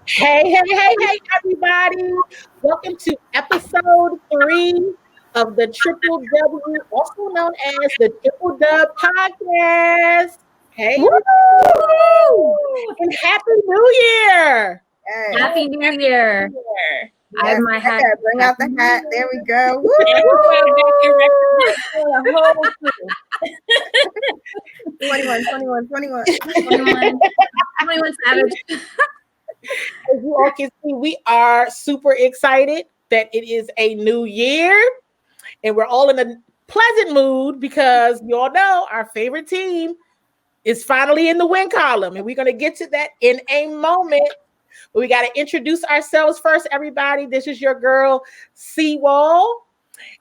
Hey, everybody. Welcome to episode 3 of the Triple W, also known as the Triple Dub Podcast. Hey, Woo! and Happy New Year. Yes. Happy New Year. I have my hat. Bring out the hat. There we go. Woo! 21. 21 Savage. As you all can see, we are super excited that it is a new year and we're all in a pleasant mood because you all know our favorite team is finally in the win column, and we're going to get to that in a moment. But we got to introduce ourselves first, everybody. This is your girl, Seawall,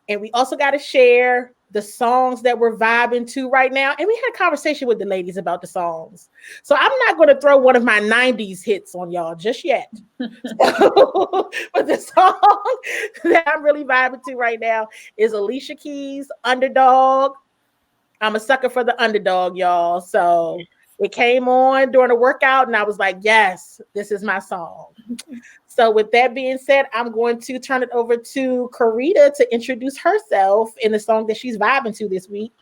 and we also got to share the songs that we're vibing to right now. And we had a conversation with the ladies about the songs. So I'm not going to throw one of my 90s hits on y'all just yet. But the song that I'm really vibing to right now is Alicia Keys' Underdog. I'm a sucker for the underdog, y'all. So it came on during a workout and I was like, yes, this is my song. So with that being said, I'm going to turn it over to Carita to introduce herself in the song that she's vibing to this week.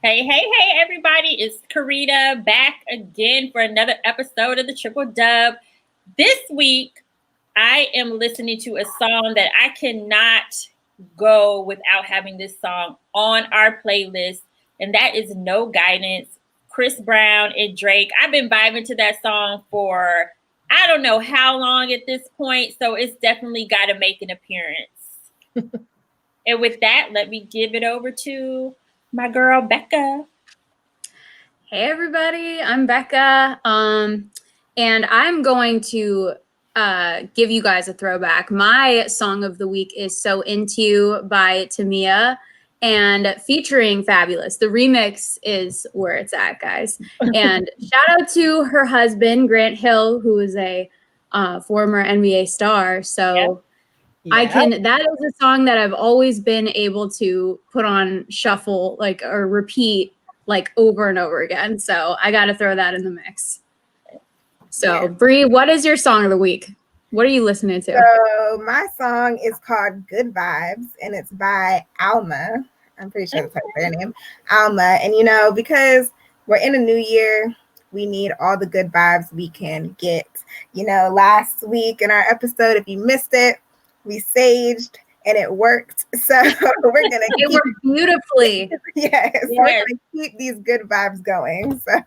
Hey, everybody. It's Carita back again for another episode of the Triple Dub. This week, I am listening to a song that I cannot go without having this song on our playlist, and that is No Guidance, Chris Brown and Drake. I've been vibing to that song for I don't know how long at this point, so it's definitely got to make an appearance. And with that, let me give it over to my girl, Becca. Hey, everybody. I'm Becca. And I'm going to give you guys a throwback. My song of the week is So Into by Tamia and featuring Fabulous. The remix is where it's at, guys. And shout out to her husband, Grant Hill, who is a former NBA star. So that is a song that I've always been able to put on shuffle, or repeat, over and over again. So I got to throw that in the mix. So Bre, what is your song of the week? What are you listening to? So my song is called Good Vibes, and it's by Alma. I'm pretty sure that's her name, Alma. And, because we're in a new year, we need all the good vibes we can get. Last week in our episode, if you missed it, we saged, and it worked. So we're going to It worked beautifully. Yes, we're going to keep these good vibes going. So,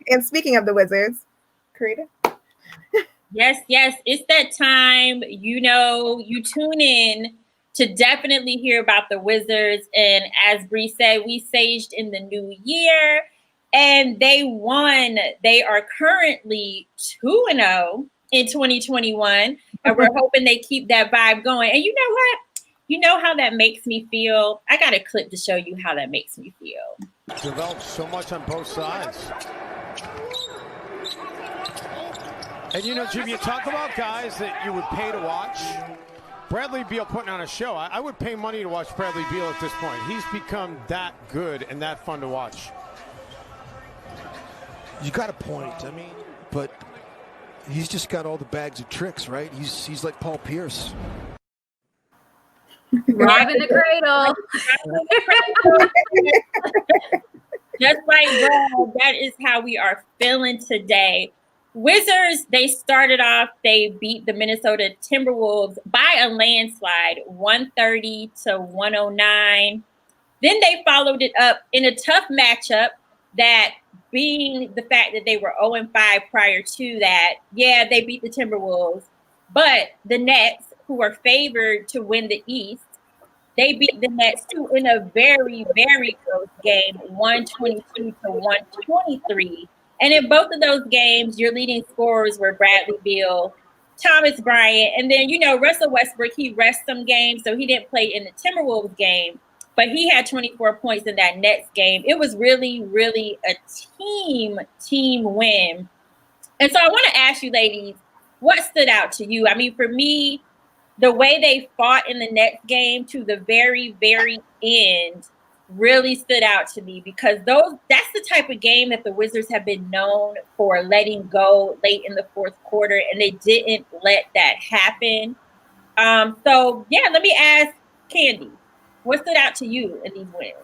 and speaking of the Wizards, Carita? Yes, it's that time. You tune in to definitely hear about the Wizards. And as Bre said, we saged in the new year, and they won. They are currently 2-0 in 2021, and we're hoping they keep that vibe going. And you know what? You know how that makes me feel? I got a clip to show you how that makes me feel. Developed so much on both sides. And Jim, you talk about guys that you would pay to watch. Bradley Beal putting on a show. I would pay money to watch Bradley Beal at this point. He's become that good and that fun to watch. You got a point. But he's just got all the bags of tricks, right? He's like Paul Pierce. Robbing the cradle. Just like Brad, that is how we are feeling today. Wizards, they started off, they beat the Minnesota Timberwolves by a landslide, 130-109. Then they followed it up in a tough matchup, that being the fact that they were 0-5 prior to that. Yeah, they beat the Timberwolves. But the Nets, who are favored to win the East, they beat the Nets too in a very, very close game, 122-123. And in both of those games, your leading scorers were Bradley Beal, Thomas Bryant, and then, Russell Westbrook, he rests some games, so he didn't play in the Timberwolves game, but he had 24 points in that Nets game. It was really, really a team win. And so I want to ask you, ladies, what stood out to you? For me, the way they fought in the Nets game to the very, very end, really stood out to me because that's the type of game that the Wizards have been known for letting go late in the fourth quarter, and they didn't let that happen. So yeah, let me ask Candi, what stood out to you in these wins?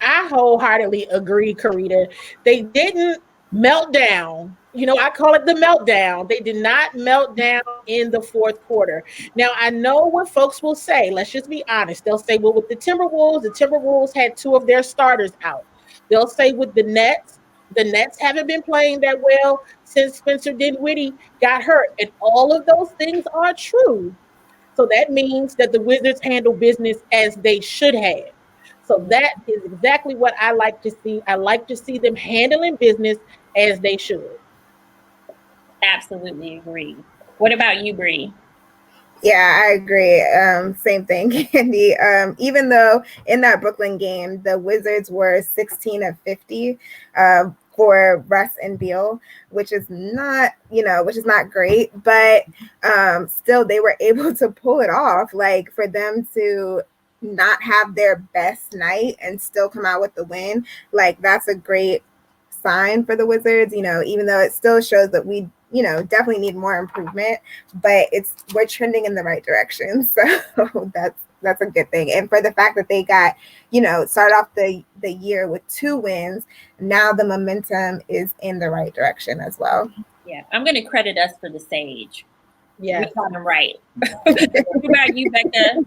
I wholeheartedly agree, Carita. They didn't melt down. I call it the meltdown. They did not melt down in the fourth quarter. Now, I know what folks will say. Let's just be honest. They'll say, well, with the Timberwolves had two of their starters out. They'll say with the Nets haven't been playing that well since Spencer Dinwiddie got hurt. And all of those things are true. So that means that the Wizards handle business as they should have. So that is exactly what I like to see. I like to see them handling business as they should. Absolutely agree. What about you, Bre? Yeah, I agree. Same thing, Candi. Even though in that Brooklyn game, the Wizards were 16 of 50 for Russ and Beal, which is not great, but still they were able to pull it off. Like, for them to not have their best night and still come out with the win, like, that's a great sign for the Wizards, even though it still shows that we definitely need more improvement, but we're trending in the right direction. So that's a good thing. And for the fact that they got, start off the year with 2 wins, now the momentum is in the right direction as well. Yeah, I'm going to credit us for the sage. Yeah, we got them right. What about you, Becca?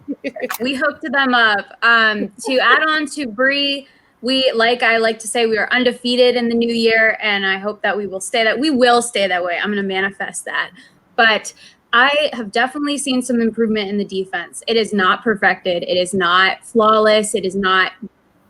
We hooked them up. To add on to Bre, I like to say, we are undefeated in the new year, and I hope that we will stay that way. I'm going to manifest that. But I have definitely seen some improvement in the defense. It is not perfected. It is not flawless. It is not,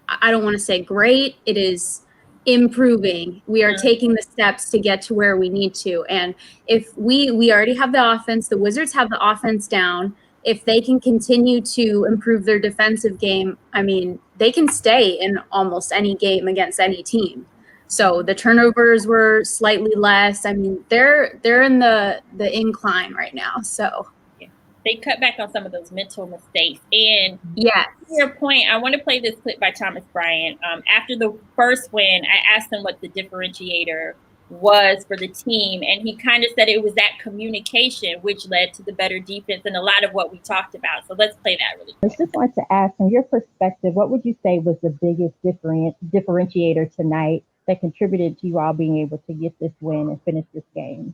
I don't want to say great. It is improving. We are taking the steps to get to where we need to. And if we already have the offense, the Wizards have the offense down. If they can continue to improve their defensive game, I mean, they can stay in almost any game against any team. So the turnovers were slightly less. I mean, they're in the incline right now. So yeah, they cut back on some of those mental mistakes. And yes, to your point, I want to play this clip by Thomas Bryant. After the first win, I asked him what the differentiator was for the team, and he kind of said it was that communication which led to the better defense and a lot of what we talked about. So let's play that really quick. I just want to ask, from your perspective, what would you say was the biggest differentiator tonight that contributed to you all being able to get this win and finish this game?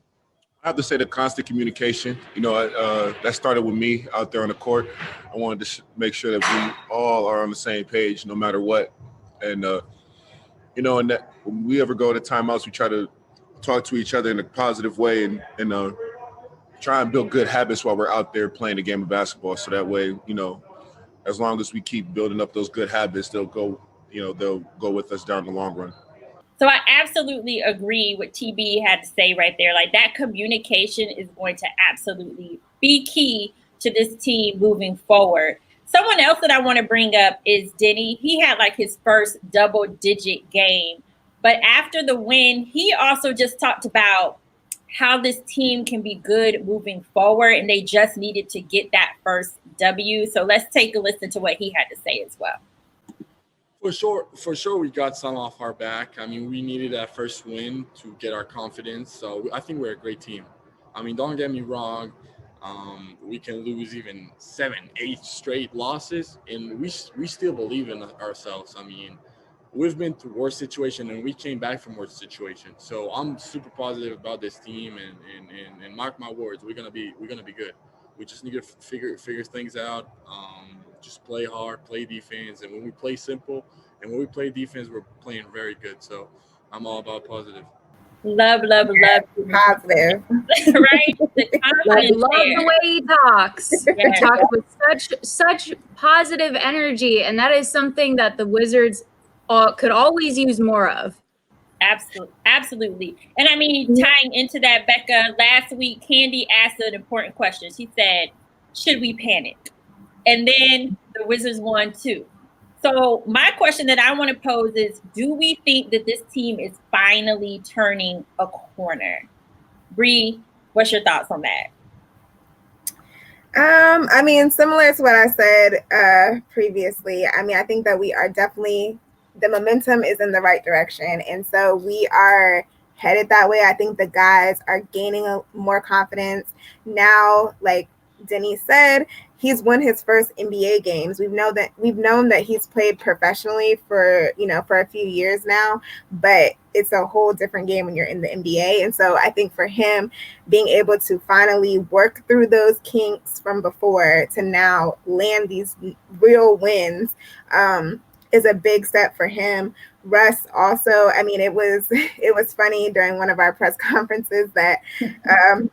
I have to say the constant communication. That started with me out there on the court. I wanted to make sure that we all are on the same page no matter what. And, and that when we ever go to timeouts, we try to talk to each other in a positive way and try and build good habits while we're out there playing the game of basketball. So that way, as long as we keep building up those good habits, they'll go with us down the long run. So I absolutely agree with TB had to say right there. Like, that communication is going to absolutely be key to this team moving forward. Someone else that I want to bring up is Denny. He had like his first double-digit game. But after the win, he also just talked about how this team can be good moving forward, and they just needed to get that first W. So let's take a listen to what he had to say as well. For sure, we got some off our back. I mean, we needed that first win to get our confidence. So I think we're a great team. I mean, don't get me wrong. We can lose even 7, 8 straight losses, and we still believe in ourselves. I mean, we've been through worse situation, and we came back from worse situation. So I'm super positive about this team, and mark my words, we're gonna be good. We just need to figure things out. Just play hard, play defense, and when we play simple and when we play defense, we're playing very good. So I'm all about positive. Love. Positive. Right? I love the way he talks. Yeah. He talks with such positive energy, and that is something that the Wizards could always use more of. Absolutely. And I mean, tying into that, Becca, last week, Candi asked an important question. She said, should we panic? And then the Wizards won too. So my question that I want to pose is, do we think that this team is finally turning a corner? Bre, what's your thoughts on that? I mean, similar to what I said previously, I mean, I think that we are definitely, the momentum is in the right direction. And so we are headed that way. I think the guys are gaining more confidence now. Like Denny said, he's won his first NBA games. We've known that he's played professionally for a few years now, but it's a whole different game when you're in the NBA. And so I think for him, being able to finally work through those kinks from before to now land these real wins is a big step for him. Russ also, I mean, it was funny during one of our press conferences that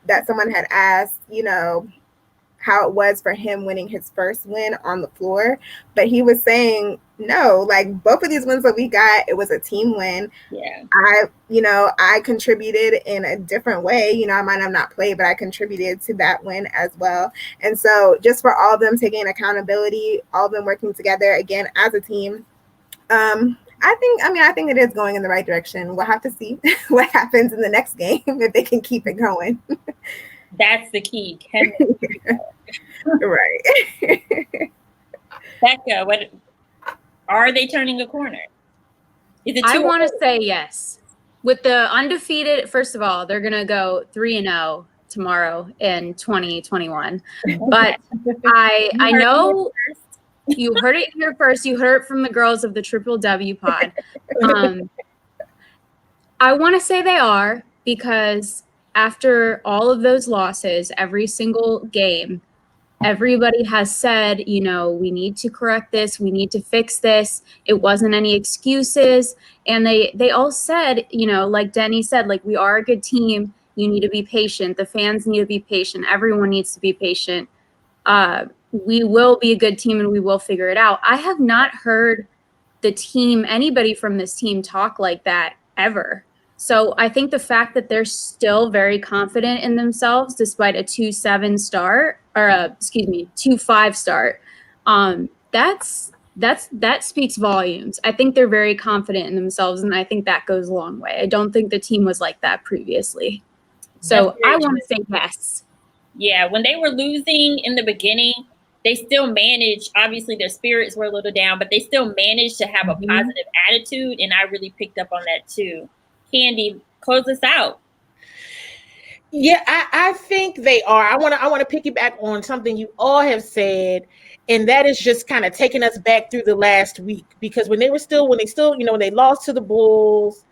that someone had asked, how it was for him winning his first win on the floor. But he was saying, no, like both of these wins that we got, it was a team win. Yeah. I contributed in a different way. I might have not played, but I contributed to that win as well. And so just for all of them taking accountability, all of them working together again as a team, I think it is going in the right direction. We'll have to see what happens in the next game if they can keep it going. That's the key. Right. Becca, what are they turning a corner? Is it I want to say yes. With the undefeated, first of all, they're going to go 3-0 tomorrow in 2021. But I know you heard it here first. You heard it from the girls of the Triple W pod. I want to say they are, because after all of those losses, every single game, everybody has said, we need to correct this. We need to fix this. It wasn't any excuses. And they all said, like Denny said, like, we are a good team. You need to be patient. The fans need to be patient. Everyone needs to be patient. We will be a good team and we will figure it out. I have not heard anybody from this team talk like that ever. So I think the fact that they're still very confident in themselves, despite a 2-7 start, or 2-5 start, that speaks volumes. I think they're very confident in themselves, and I think that goes a long way. I don't think the team was like that previously. So I want to say yes. Yeah, when they were losing in the beginning, they still managed, obviously their spirits were a little down, but they still managed to have a positive attitude, and I really picked up on that too. Candi, close us out. Yeah, I think they are. I want to piggyback on something you all have said, and that is just kind of taking us back through the last week, because when they lost to the Bulls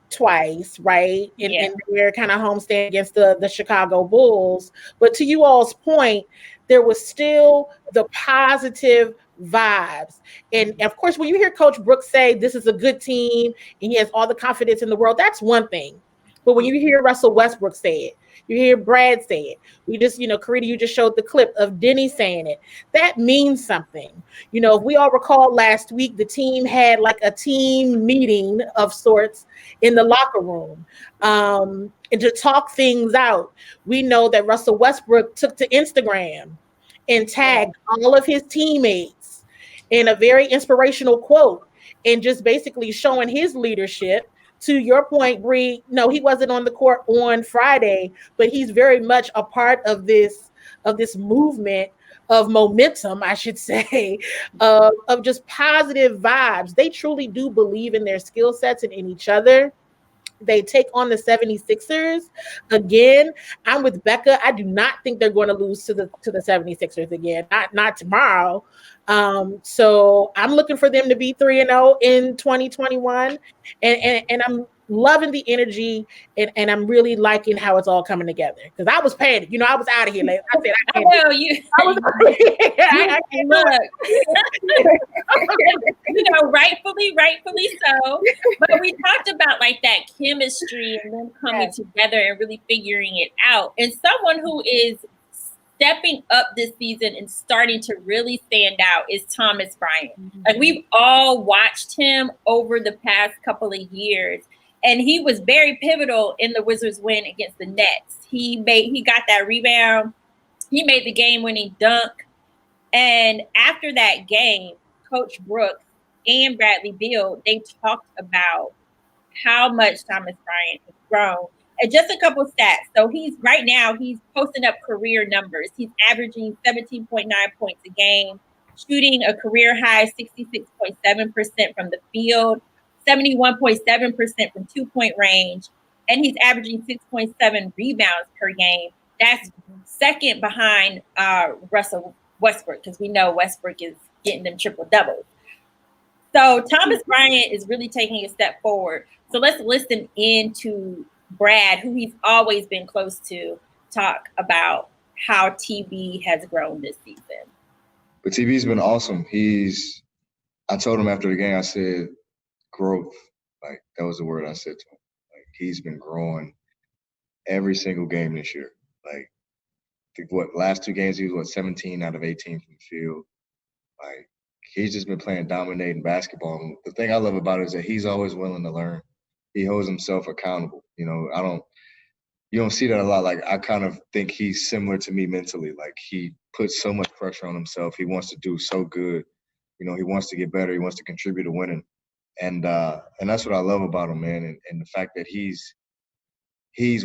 twice, right? And they're kind of homestand against the Chicago Bulls. But to you all's point, there was still the positive vibes. And of course, when you hear Coach Brooks say this is a good team and he has all the confidence in the world, that's one thing. But when you hear Russell Westbrook say it, you hear Brad say it, we just, Carita, you just showed the clip of Denny saying it. That means something. If we all recall last week, the team had like a team meeting of sorts in the locker room and to talk things out. We know that Russell Westbrook took to Instagram and tagged all of his teammates in a very inspirational quote and just basically showing his leadership. To your point, Bre, no, he wasn't on the court on Friday, but he's very much a part of this movement of momentum, I should say, of just positive vibes. They truly do believe in their skill sets and in each other. They take on the 76ers again. I'm with Becca. I do not think they're going to lose to the 76ers again. Not tomorrow. So I'm looking for them to be 3-0 in 2021. And I'm loving the energy and I'm really liking how it's all coming together. Because I was panicked. I was out of here. Like I said, I can't. Well, I can't look. Rightfully so. But we talked about like that chemistry and them coming together and really figuring it out. And someone who is stepping up this season and starting to really stand out is Thomas Bryant. Like we've all watched him over the past couple of years, and he was very pivotal in the Wizards' win against the Nets. He got that rebound. He made the game-winning dunk. And after that game, Coach Brooks and Bradley Beal, they talked about how much Thomas Bryant has grown. And just a couple stats. So he's posting up career numbers. He's averaging 17.9 points a game, shooting a career high 66.7% from the field, 71.7% from 2-point range, and he's averaging 6.7 rebounds per game. That's second behind Russell Westbrook, because we know Westbrook is getting them triple doubles. So Thomas Bryant is really taking a step forward. So let's listen into Brad, who he's always been close to, talk about how TB has grown this season. But TB's been awesome. I told him after the game, I said, growth. Like, that was the word I said to him. Like, he's been growing every single game this year. Like, last 2 games, he was 17 out of 18 from the field. Like, he's just been playing dominating basketball. And the thing I love about it is that he's always willing to learn. He holds himself accountable. You know, you don't see that a lot. Like, I kind of think he's similar to me mentally. Like, he puts so much pressure on himself. He wants to do so good. You know, he wants to get better. He wants to contribute to winning. And that's what I love about him, man. And the fact that he's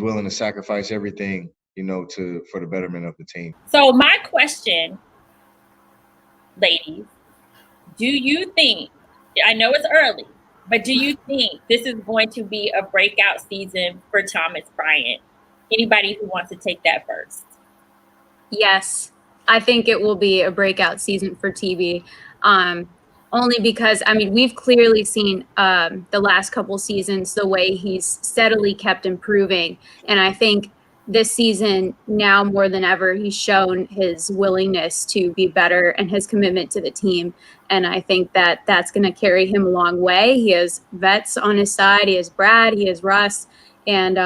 willing to sacrifice everything, you know, for the betterment of the team. So my question, ladies, do you think, I know it's early, but do you think this is going to be a breakout season for Thomas Bryant? Anybody who wants to take that first? Yes, I think it will be a breakout season for TB. Only because, I mean, we've clearly seen the last couple seasons the way he's steadily kept improving. And I think this season, now more than ever, he's shown his willingness to be better and his commitment to the team. And I think that that's going to carry him a long way. He has vets on his side. He has Brad. He has Russ. And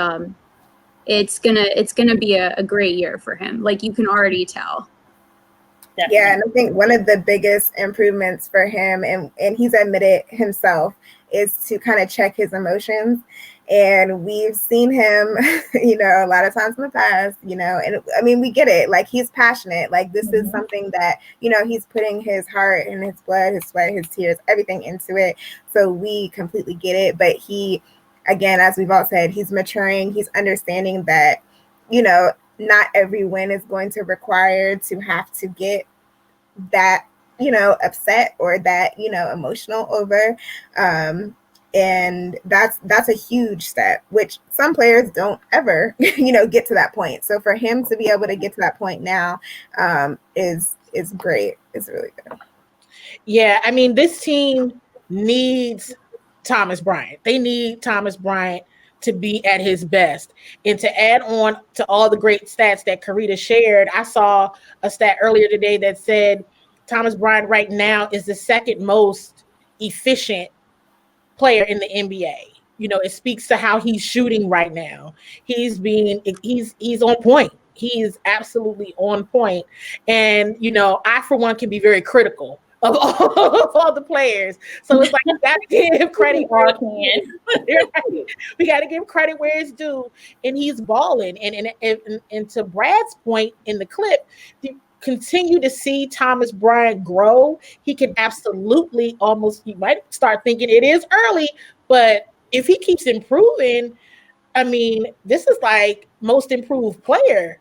it's gonna be a great year for him. Like, you can already tell. Definitely. Yeah, and I think one of the biggest improvements for him, and he's admitted himself, is to kind of check his emotions. And we've seen him, you know, a lot of times in the past, you know, and I mean, we get it. Like, he's passionate. Like, this is something that, you know, he's putting his heart and his blood, his sweat, his tears, everything into it. So we completely get it. But he, again, as we've all said, he's maturing. He's understanding that, you know, not every win is going to require to have to get that, you know, upset or that, you know, emotional over. And that's a huge step, which some players don't ever, you know, get to that point. So for him to be able to get to that point now is great. It's really good. Yeah, I mean, this team needs Thomas Bryant. They need Thomas Bryant to be at his best. And to add on to all the great stats that Carita shared, I saw a stat earlier today that said Thomas Bryant right now is the second most efficient player in the NBA. You know, it speaks to how he's shooting right now. He's on point. He is absolutely on point. And, you know, I, for one, can be very critical of all the players. So it's like, we got to give credit where we got to give credit where it's due. And he's balling. And to Brad's point in the clip, continue to see Thomas Bryant grow. He can absolutely you might start thinking it is early, but if he keeps improving, I mean, this is like most improved player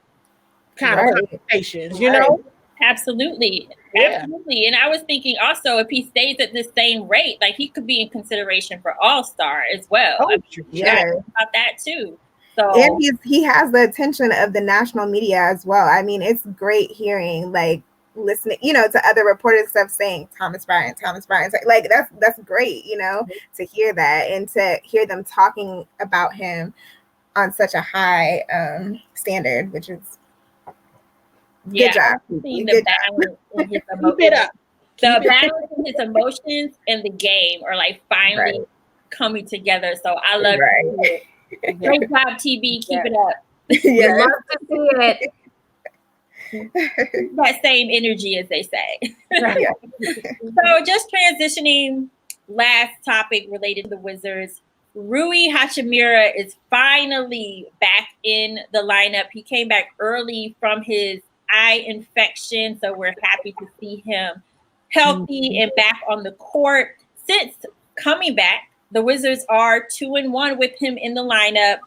kind of conversations, you know? Absolutely. Yeah. Absolutely. And I was thinking also, if he stays at this same rate, like, he could be in consideration for All-Star as well. Oh, I mean, yeah. about that too. So, and he has the attention of the national media as well. I mean, it's great hearing, like, listening, you know, to other reporters stuff saying Thomas Bryant. Like, that's great, you know, to hear that and to hear them talking about him on such a high standard, which is good job. The balance in his emotions. The balance in his emotions and the game are like finally coming together. So I love it. Great job, TB. Keep it up. Yeah. Love to see it. That same energy, as they say. So just transitioning, last topic related to the Wizards. Rui Hachimura is finally back in the lineup. He came back early from his eye infection, so we're happy to see him healthy and back on the court. Since coming back, the Wizards are 2-1 with him in the lineup.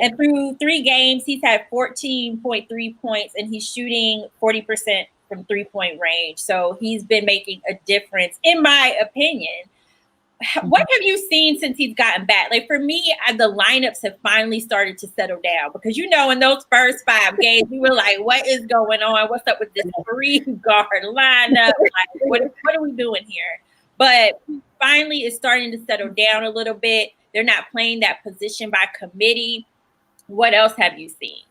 And through 3 games, he's had 14.3 points, and he's shooting 40% from 3-point range. So he's been making a difference, in my opinion. What have you seen since he's gotten back? Like, for me, the lineups have finally started to settle down because, you know, in those first 5 games, we were like, what is going on? What's up with this 3-guard lineup? Like, what are we doing here? But finally, it's starting to settle down a little bit. They're not playing that position by committee. What else have you seen?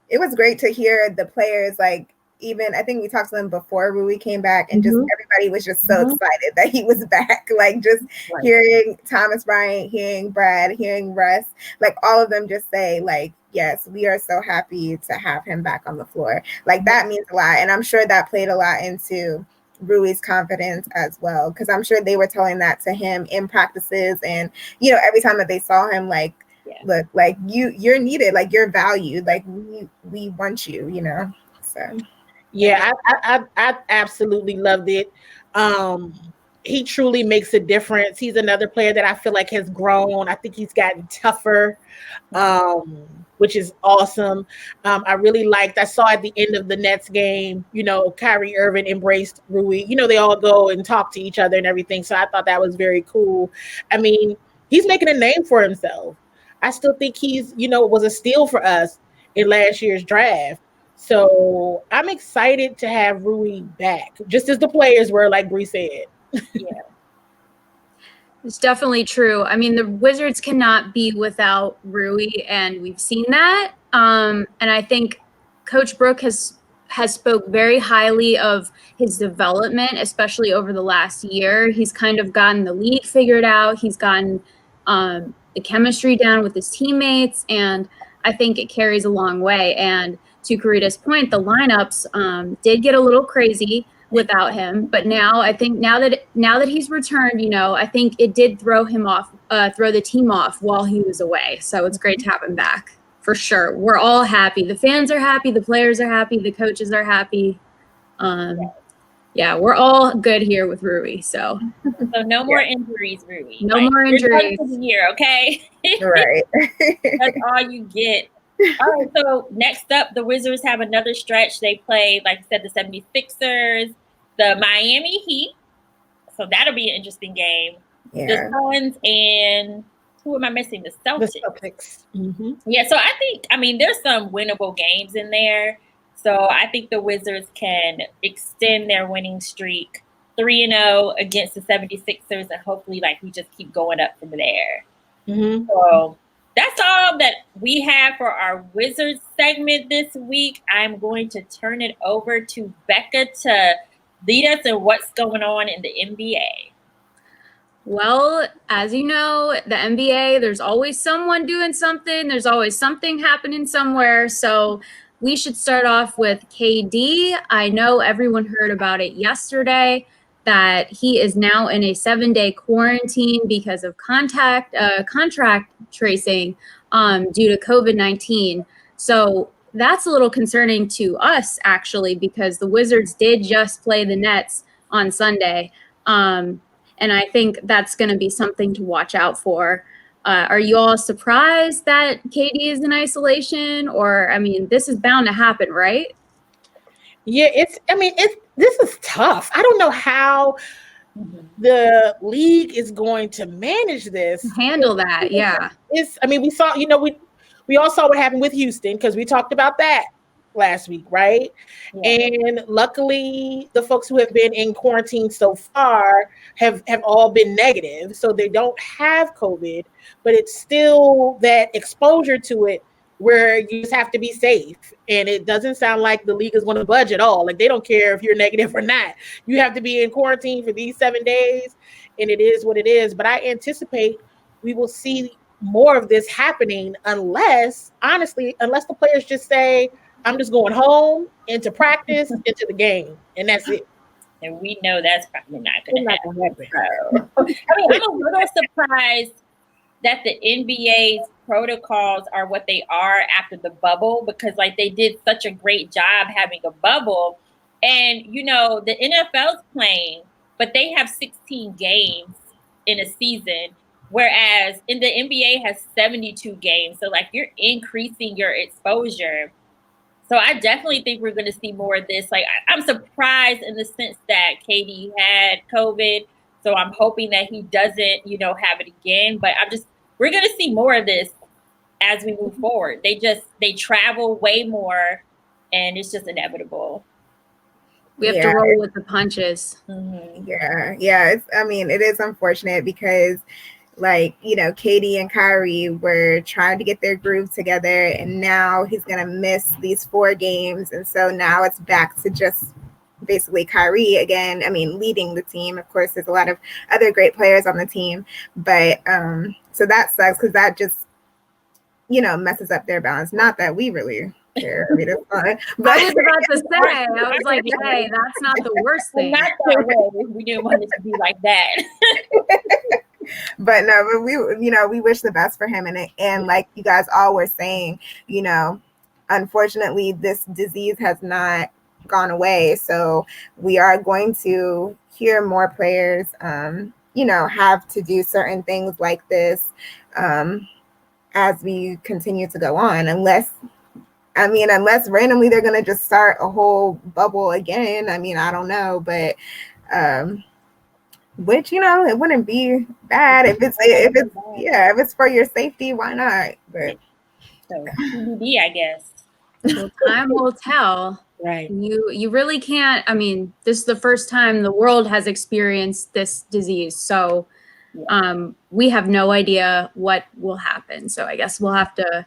It was great to hear the players, like, even I think we talked to them before Rui came back, and just everybody was just so excited that he was back. Like, just hearing Thomas Bryant, hearing Brad, hearing Russ, like all of them just say, like, yes, we are so happy to have him back on the floor. Like, that means a lot. And I'm sure that played a lot into Rui's confidence as well, because I'm sure they were telling that to him in practices, and, you know, every time that they saw him, like, look, like, you're needed, like, you're valued, like, we want you, you know. So yeah, I absolutely loved it. He truly makes a difference. He's another player that I feel like has grown. I think he's gotten tougher, which is awesome. I really liked, I saw at the end of the Nets game, you know, Kyrie Irving embraced Rui. You know, they all go and talk to each other and everything. So I thought that was very cool. I mean, he's making a name for himself. I still think he's, you know, was a steal for us in last year's draft. So I'm excited to have Rui back, just as the players were, like Bre said. Yeah. It's definitely true. I mean, the Wizards cannot be without Rui, and we've seen that. And I think Coach Brook has spoke very highly of his development, especially over the last year. He's kind of gotten the league figured out. He's gotten the chemistry down with his teammates, and I think it carries a long way. And to Carita's point, the lineups did get a little crazy without him, but now I think now that he's returned, you know, I think it did throw the team off while he was away. So it's great to have him back for sure. We're all happy. The fans are happy. The players are happy. The coaches are happy. Yeah, we're all good here with Rui. So no more injuries, Rui. No more injuries. For the year, okay? Right. That's all you get. All right, so next up, the Wizards have another stretch. They play, like I said, the 76ers, the Miami Heat. So that'll be an interesting game. Yeah. The Suns, and who am I missing? The Celtics. The Celtics. Mm-hmm. Yeah, so I think, I mean, there's some winnable games in there. So I think the Wizards can extend their winning streak 3-0 against the 76ers, and hopefully, like, we just keep going up from there. Mm-hmm. So that's all that we have for our Wizards segment this week. I'm going to turn it over to Becca to lead us in what's going on in the NBA. Well, as you know, the NBA, there's always someone doing something. There's always something happening somewhere. So we should start off with KD. I know everyone heard about it yesterday, that he is now in a 7-day quarantine because of contract tracing due to COVID-19. So that's a little concerning to us, actually, because the Wizards did just play the Nets on Sunday. And I think that's going to be something to watch out for. Are you all surprised that KD is in isolation? Or, I mean, this is bound to happen, right? Yeah, this is tough. I don't know how the league is going to manage this. Handle that, yeah. We saw, we all saw what happened with Houston, because we talked about that last week, right? Yeah. And luckily, the folks who have been in quarantine so far have all been negative, so they don't have COVID, but it's still that exposure to it where you just have to be safe. And it doesn't sound like the league is going to budge at all. Like, they don't care if you're negative or not. You have to be in quarantine for these 7 days, and it is what it is. But I anticipate we will see more of this happening unless the players just say, I'm just going home, into practice, into the game, and that's it. And we know that's probably not going to happen. So, I'm a little surprised that the NBA's protocols are what they are after the bubble, because, like, they did such a great job having a bubble. And, the NFL's playing, but they have 16 games in a season. Whereas in the NBA has 72 games. So like you're increasing your exposure. So I definitely think we're going to see more of this. Like I'm surprised in the sense that KD had COVID. So I'm hoping that he doesn't, have it again. But we're going to see more of this as we move forward. They travel way more and it's just inevitable. We have to roll with the punches. Mm-hmm. Yeah. It is unfortunate because Katie and Kyrie were trying to get their groove together, and now he's going to miss these 4 games. And so now it's back to just basically Kyrie again. Leading the team. Of course, there's a lot of other great players on the team, but so that sucks because that just, messes up their balance. Not that we really care. It's fun. But I was about to say, I was like, hey, that's not the worst thing. Not that way. We didn't want it to be like that. But we wish the best for him, and like you guys all were saying, unfortunately this disease has not gone away, so we are going to hear more players have to do certain things like this as we continue to go on, unless randomly they're going to just start a whole bubble again. I don't know, but which it wouldn't be bad if it's for your safety, why not? But so TBD, I guess. Well, time will tell. Right. You really can't. This is the first time the world has experienced this disease, so we have no idea what will happen. So I guess we'll have to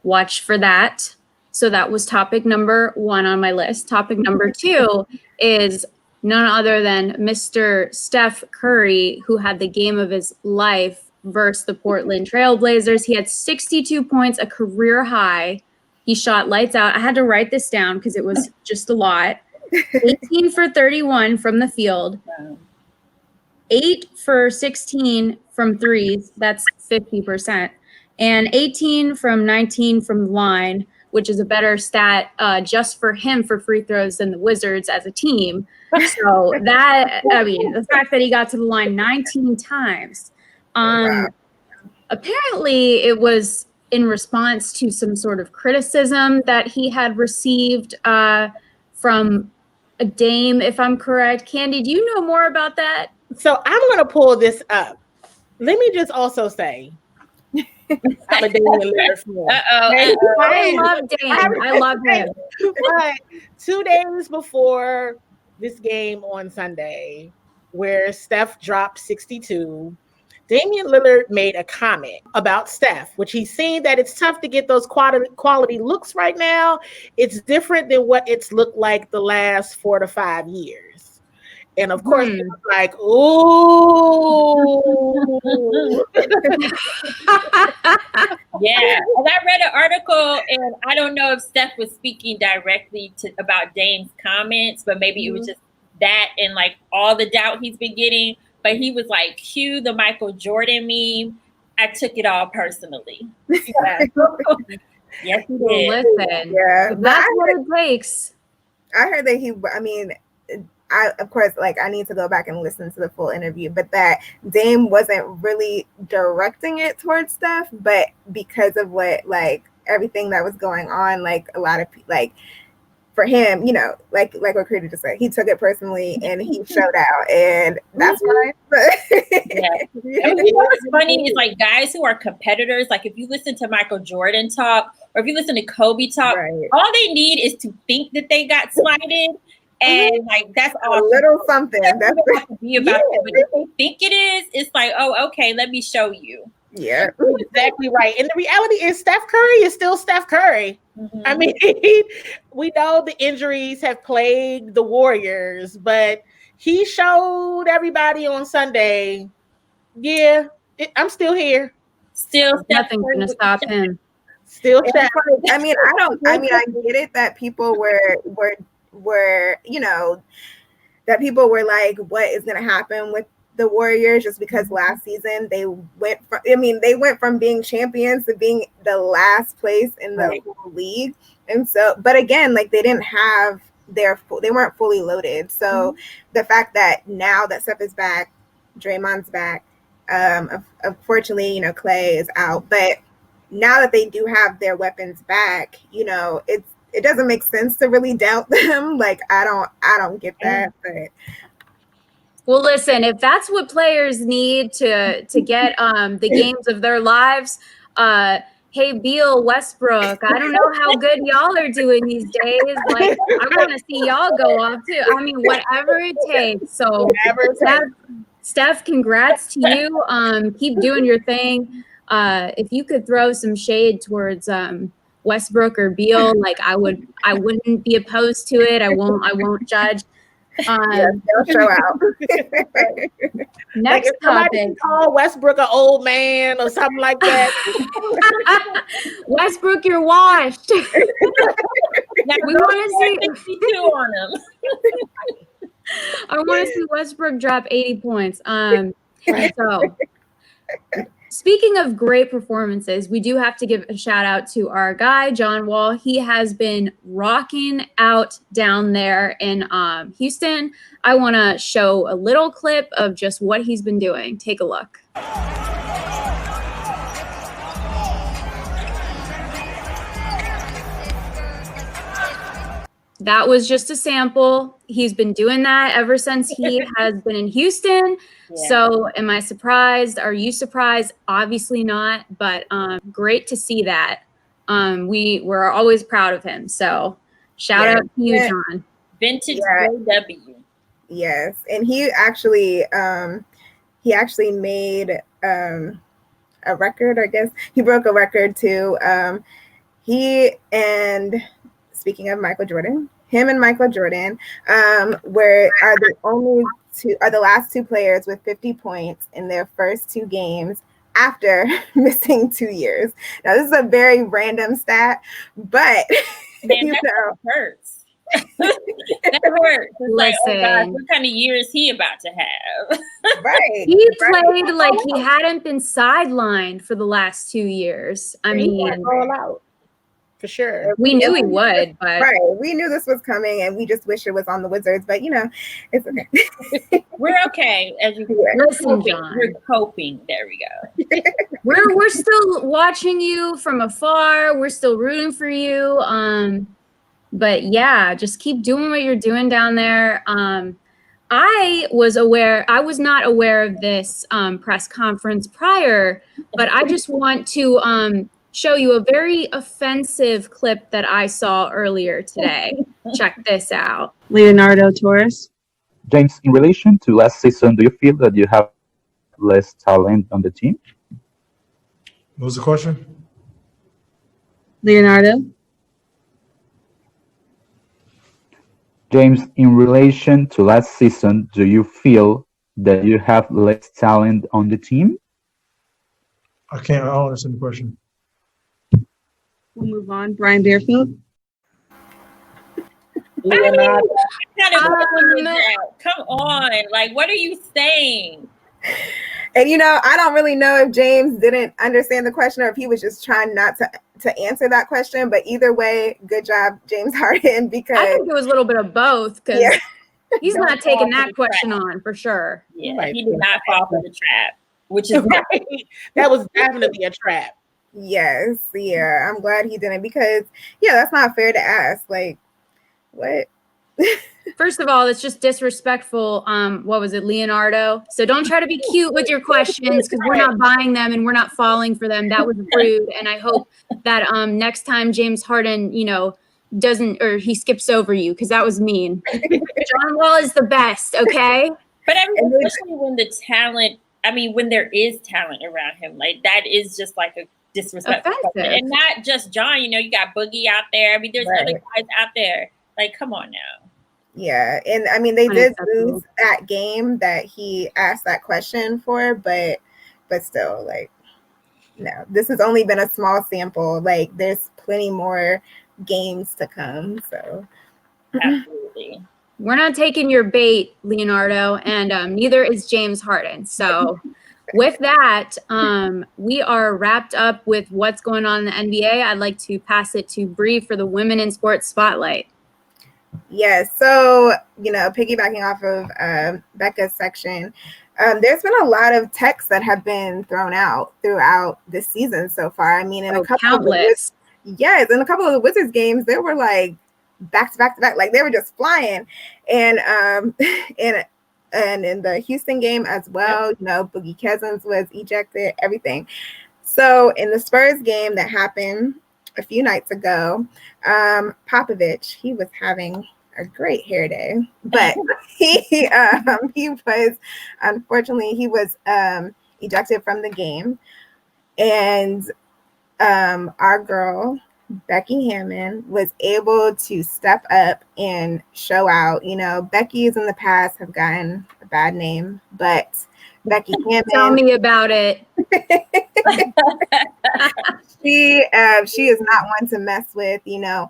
watch for that. So that was topic number 1 on my list. Topic number 2 is none other than Mr. Steph Curry, who had the game of his life versus the Portland Trail Blazers. He had 62 points, a career high. He shot lights out. I had to write this down because it was just a lot. 18 for 31 from the field. 8 for 16 from threes. That's 50%. And 18 from 19 from the line, which is a better stat just for him for free throws than the Wizards as a team. So the fact that he got to the line 19 times. Apparently it was in response to some sort of criticism that he had received from a Dame, if I'm correct. Candi, do you know more about that? So I'm going to pull this up. Let me just also say, I'm a Damian Lillard fan. I love Dame. I love him. But 2 days before this game on Sunday, where Steph dropped 62, Damian Lillard made a comment about Steph, which he's saying that it's tough to get those quality looks right now. It's different than what it's looked like the last 4 to 5 years. And of course, it was like, ooh. Yeah. And I read an article, and I don't know if Steph was speaking directly about Dame's comments, but maybe it was just that and like all the doubt he's been getting. But he was like, cue the Michael Jordan meme. I took it all personally. Yeah. Yes, he did. Listen, that's what it takes. I heard that of course, I need to go back and listen to the full interview, but that Dame wasn't really directing it towards Steph, but because of what, everything that was going on, a lot of for him, like what Carita just said, he took it personally and he showed out, and that's fine. Yeah. What's funny is guys who are competitors, if you listen to Michael Jordan talk or if you listen to Kobe talk, all they need is to think that they got slighted. And that's a little something. That's have to be about it. But if they think it is, it's oh, okay, let me show you. Yeah, exactly right. And the reality is Steph Curry is still Steph Curry. We know the injuries have plagued the Warriors, but he showed everybody on Sunday, I'm still here. Still, nothing's going to stop him. Still, I get it that people were that people were like, what is going to happen with the Warriors, just because last season they went from being champions to being the last place in the whole league. And so, but again, they didn't have they weren't fully loaded. So the fact that now that Steph is back, Draymond's back, Unfortunately, Clay is out, but now that they do have their weapons back, it doesn't make sense to really doubt them. Like I don't get that, but. Well, listen, if that's what players need to get the games of their lives, hey, Beal, Westbrook, I don't know how good y'all are doing these days. Like, I want to see y'all go off too. I mean, whatever it takes. So, Steph, congrats to you. Keep doing your thing. If you could throw some shade towards Westbrook or Beal, like I wouldn't be opposed to it. I won't judge. They'll show out. Next topic. Call Westbrook an old man or something like that. Westbrook, you're washed. Now, we want to see 62 on him. I want to see Westbrook drop 80 points. So speaking of great performances, we do have to give a shout out to our guy, John Wall. He has been rocking out down there in Houston. I want to show a little clip of just what he's been doing. Take a look. That was just a sample. He's been doing that ever since he has been in Houston. Yeah. So am I surprised? Are you surprised? Obviously not, but great to see that. We're always proud of him. So shout out to you, John. Vintage W. Yes. And he actually made a record, I guess. He broke a record too. He and speaking of Michael Jordan, him and Michael Jordan are the last two players with 50 points in their first two games after missing 2 years. Now this is a very random stat, but that hurts. That hurts. It's like, oh God, what kind of year is he about to have? Right. He played like he hadn't been sidelined for the last 2 years. I mean, roll out. For sure. We knew he would, but right. We knew this was coming and we just wish it was on the Wizards, but it's okay. We're okay. As you listen, John. We're coping. There we go. We're still watching you from afar. We're still rooting for you. But yeah, just keep doing what you're doing down there. I was not aware of this press conference prior, but I just want to show you a very offensive clip that I saw earlier today. Check this out. Leonardo Torres. James, in relation to last season, do you feel that you have less talent on the team? What was the question? Leonardo. James, in relation to last season, do you feel that you have less talent on the team? I don't understand the question. We'll move on. Brian Deerfield. Come on. Like, what are you saying? And I don't really know if James didn't understand the question or if he was just trying not to answer that question. But either way, good job, James Harden, because I think it was a little bit of both because he's not taking that question on for sure. Yeah, he did not fall for the trap, which is right. That was definitely a trap. Yes, yeah. I'm glad he didn't because that's not fair to ask. Like, what? First of all, it's just disrespectful. What was it, Leonardo? So don't try to be cute with your questions because we're not buying them and we're not falling for them. That was rude. And I hope that next time James Harden, doesn't or he skips over you because that was mean. John Wall is the best, okay? But especially when the talent, when there is talent around him, like that is just like a disrespectful. And not just John, you got Boogie out there. There's other guys out there. Like, come on now. Yeah, and they did lose that game that he asked that question for, but still, like, no, this has only been a small sample. Like, there's plenty more games to come. So, absolutely, we're not taking your bait, Leonardo, and neither is James Harden. So. With that, we are wrapped up with what's going on in the NBA. I'd like to pass it to Bre for the Women in Sports Spotlight. Yes. So, piggybacking off of Becca's section, there's been a lot of texts that have been thrown out throughout this season so far. I mean, in a couple countless. Yes, in a couple of the Wizards games, they were like back to back to back, like they were just flying. And and in the Houston game as well, Boogie Cousins was ejected, everything. So in the Spurs game that happened a few nights ago, Popovich, he was having a great hair day, but he was, unfortunately, he was ejected from the game. And our girl Becky Hammond was able to step up and show out. Becky's in the past have gotten a bad name, but Becky Hammond. Tell me about it. She is not one to mess with. If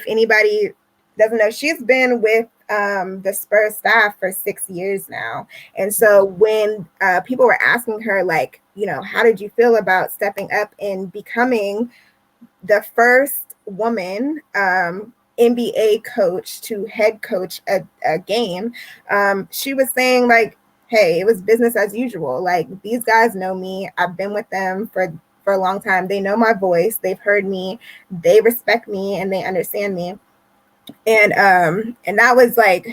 anybody doesn't know, she's been with the Spurs staff for 6 years now. And so when people were asking her, like, how did you feel about stepping up and becoming the first woman NBA coach to head coach a game, she was saying, like, hey, it was business as usual. Like, these guys know me. I've been with them for a long time. They know my voice. They've heard me. They respect me and they understand me. And that was like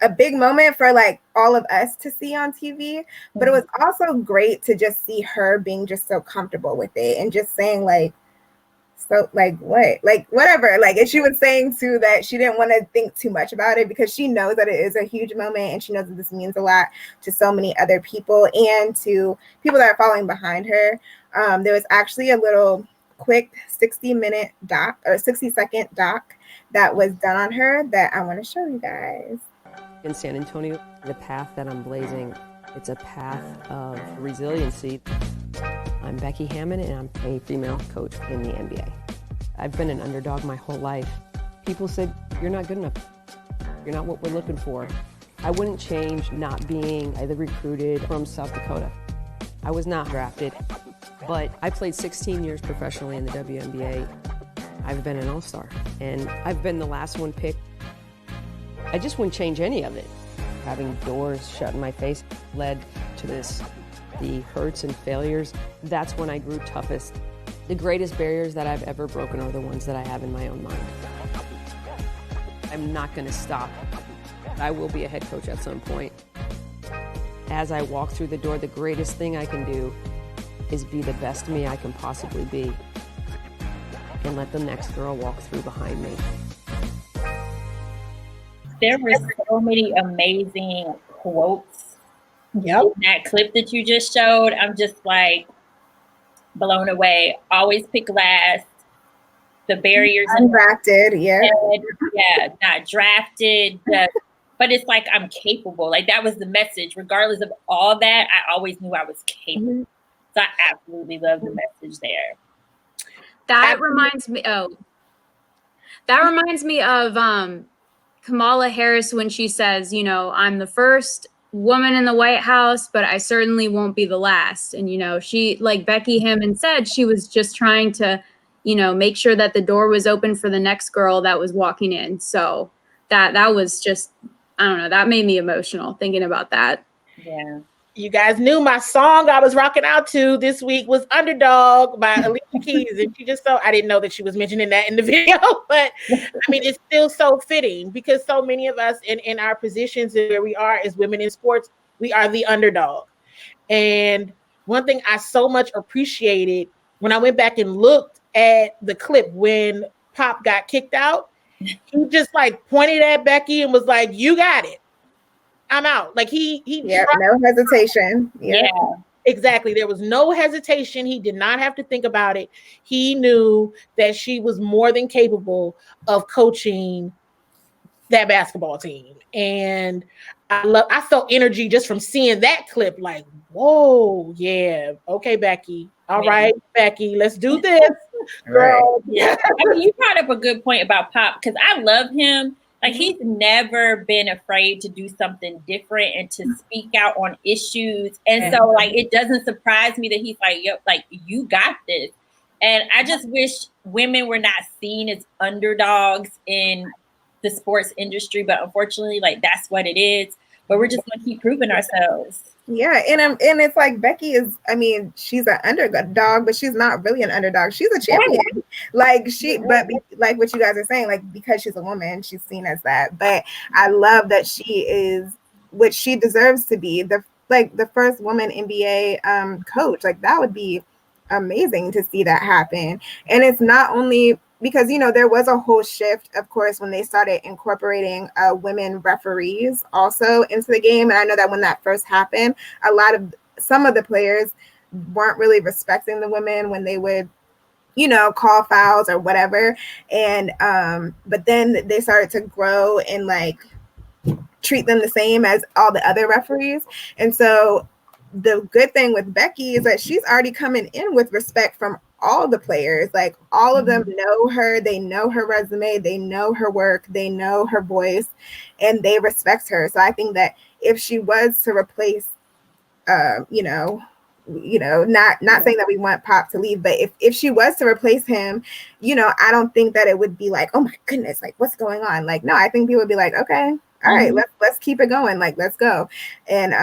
a big moment for like all of us to see on TV. But it was also great to just see her being just so comfortable with it and just saying, like, so like what, like whatever, like, and she was saying too that she didn't want to think too much about it because she knows that it is a huge moment and she knows that this means a lot to so many other people and to people that are following behind her. There was actually a little quick 60-minute doc or 60-second doc that was done on her that I want to show you guys. In San Antonio, the path that I'm blazing, it's a path of resiliency. I'm Becky Hammond, and I'm a female coach in the NBA. I've been an underdog my whole life. People said, you're not good enough. You're not what we're looking for. I wouldn't change not being either recruited from South Dakota. I was not drafted, but I played 16 years professionally in the WNBA. I've been an all-star, and I've been the last one picked. I just wouldn't change any of it. Having doors shut in my face led to this. The hurts and failures, that's when I grew toughest. The greatest barriers that I've ever broken are the ones that I have in my own mind. I'm not going to stop. I will be a head coach at some point. As I walk through the door, the greatest thing I can do is be the best me I can possibly be and let the next girl walk through behind me. There were so many amazing quotes. Yep. That clip that you just showed, I'm just like blown away. Always pick last. The barriers. Undrafted, yeah. Yeah, not drafted. But it's like I'm capable. Like that was the message. Regardless of all that, I always knew I was capable. Mm-hmm. So I absolutely love the message there. That reminds me of Kamala Harris when she says, I'm the first woman in the White House, but I certainly won't be the last. And, she, like Becky Hammond said, she was just trying to, make sure that the door was open for the next girl that was walking in. So that was just, I don't know, that made me emotional thinking about that. Yeah. You guys knew my song I was rocking out to this week was Underdog by Alicia Keys. And she just I didn't know that she was mentioning that in the video, but I mean, it's still so fitting because so many of us in our positions and where we are as women in sports, we are the underdog. And one thing I so much appreciated when I went back and looked at the clip when Pop got kicked out, he just like pointed at Becky and was like, you got it. I'm out. Like he no hesitation. Yeah, exactly. There was no hesitation. He did not have to think about it. He knew that she was more than capable of coaching that basketball team. And I felt energy just from seeing that clip. Like, whoa, yeah, okay, Becky. All right, Becky, let's do this, girl. Yeah, I mean, you brought up a good point about Pop because I love him. Like he's never been afraid to do something different and to speak out on issues. And so like, it doesn't surprise me that he's like, yo, like you got this. And I just wish women were not seen as underdogs in the sports industry, but unfortunately, like that's what it is. but we're just gonna keep proving ourselves. Yeah, and it's like Becky is, I mean, she's an underdog, but she's not really an underdog. She's a champion. Like like what you guys are saying, like because she's a woman, she's seen as that. But I love that she is what she deserves to be, the first woman NBA coach. Like that would be amazing to see that happen. And it's not only because, you know, there was a whole shift, of course, when they started incorporating women referees also into the game. And I know that when that first happened, some of the players weren't really respecting the women when they would, you know, call fouls or whatever. And but then they started to grow and like treat them the same as all the other referees. And so the good thing with Becky is that she's already coming in with respect from all the players. Like all of them know her, they know her resume, they know her work, they know her voice, and they respect her. So I think that if she was to replace, not saying that we want Pop to leave, but if she was to replace him, you know, I don't think that it would be like, oh my goodness, like what's going on? Like, no, I think people would be like, okay, all right, let's keep it going. Like, let's go. And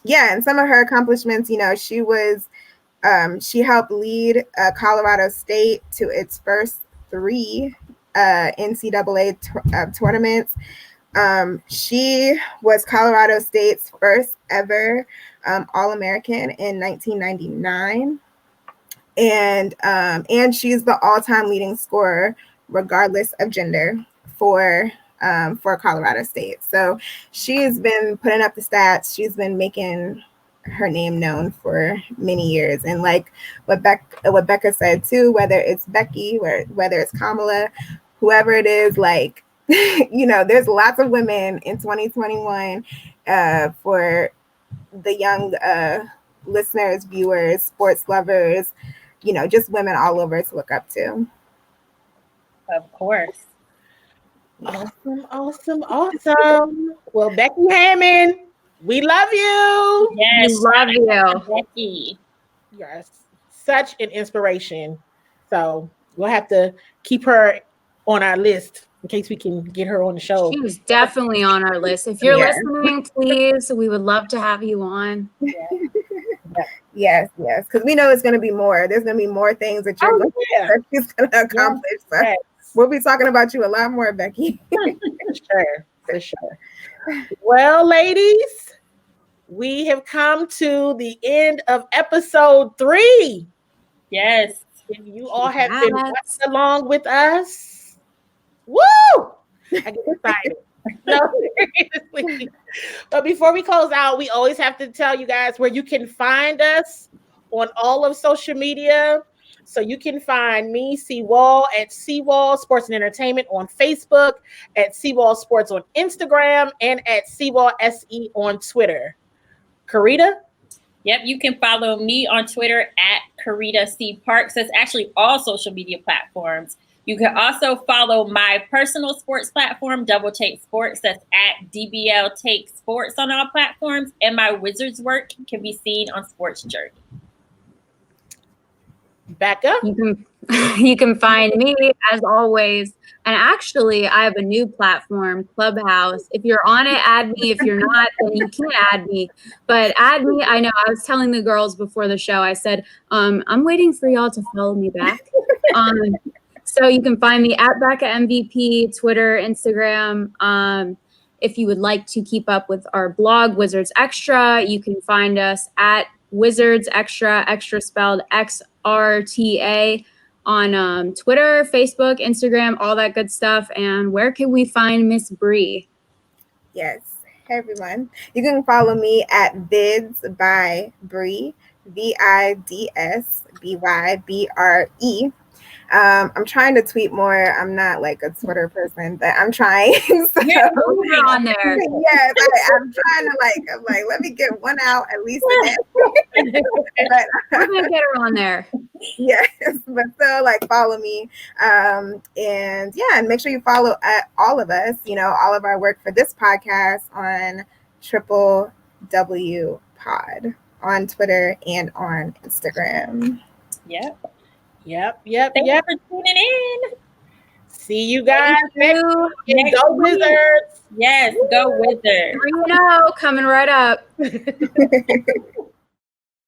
and some of her accomplishments, you know, she helped lead Colorado State to its first 3 NCAA tournaments. She was Colorado State's first ever All-American in 1999. And she's the all-time leading scorer, regardless of gender, for Colorado State. So she's been putting up the stats. She's been making her name known for many years. And like what Becca said too, whether it's Becky, whether it's Kamala, whoever it is, like, you know, there's lots of women in 2021 for the young listeners, viewers, sports lovers, you know, just women all over to look up to. Of course. Awesome. Well, Becky Hammond, we love you. Yes, we love you, Becky. You are such an inspiration. So we'll have to keep her on our list in case we can get her on the show. She's definitely on our list. If you're listening, please, we would love to have you on. Yes, because we know it's going to be more. There's going to be more things that she's going to accomplish. So we'll be talking about you a lot more, Becky. For sure. Well, ladies, we have come to the end of episode 3. Yes. If you all have been watching along with us, woo! I get excited. No, seriously. But before we close out, we always have to tell you guys where you can find us on all of social media. So you can find me, Seawall, at Seawall Sports and Entertainment on Facebook, at Seawall Sports on Instagram, and at Seawall SE on Twitter. Carita? Yep, you can follow me on Twitter at Carita C. Parks. That's actually all social media platforms. You can also follow my personal sports platform, Double Take Sports. That's at DBL Take Sports on all platforms. And my Wizards work can be seen on Sports Journey. Becca? You can find me as always. And actually, I have a new platform, Clubhouse. If you're on it, add me. If you're not, then you can't add me. But add me. I know I was telling the girls before the show, I said, I'm waiting for y'all to follow me back. So you can find me at Becca MVP, Twitter, Instagram. If you would like to keep up with our blog, Wizards Extra, you can find us at Wizards Extra spelled XRTA on Twitter, Facebook, Instagram, all that good stuff. And where can we find Miss Bre? Yes. Hey, everyone. You can follow me at Vids by Bre, VIDSBYBRE. I'm trying to tweet more. I'm not like a Twitter person, but I'm trying. So, you're on there. Yes, I'm trying to I'm like, let me get one out at least a day. But we're gonna get her on there. Yes, but still follow me. And make sure you follow all of us, all of our work for this podcast on Triple W Pod on Twitter and on Instagram. Yep. Thank you for tuning in. See you guys next week. Next Go week. Wizards. Yes, go Wizards. 3-0 coming right up.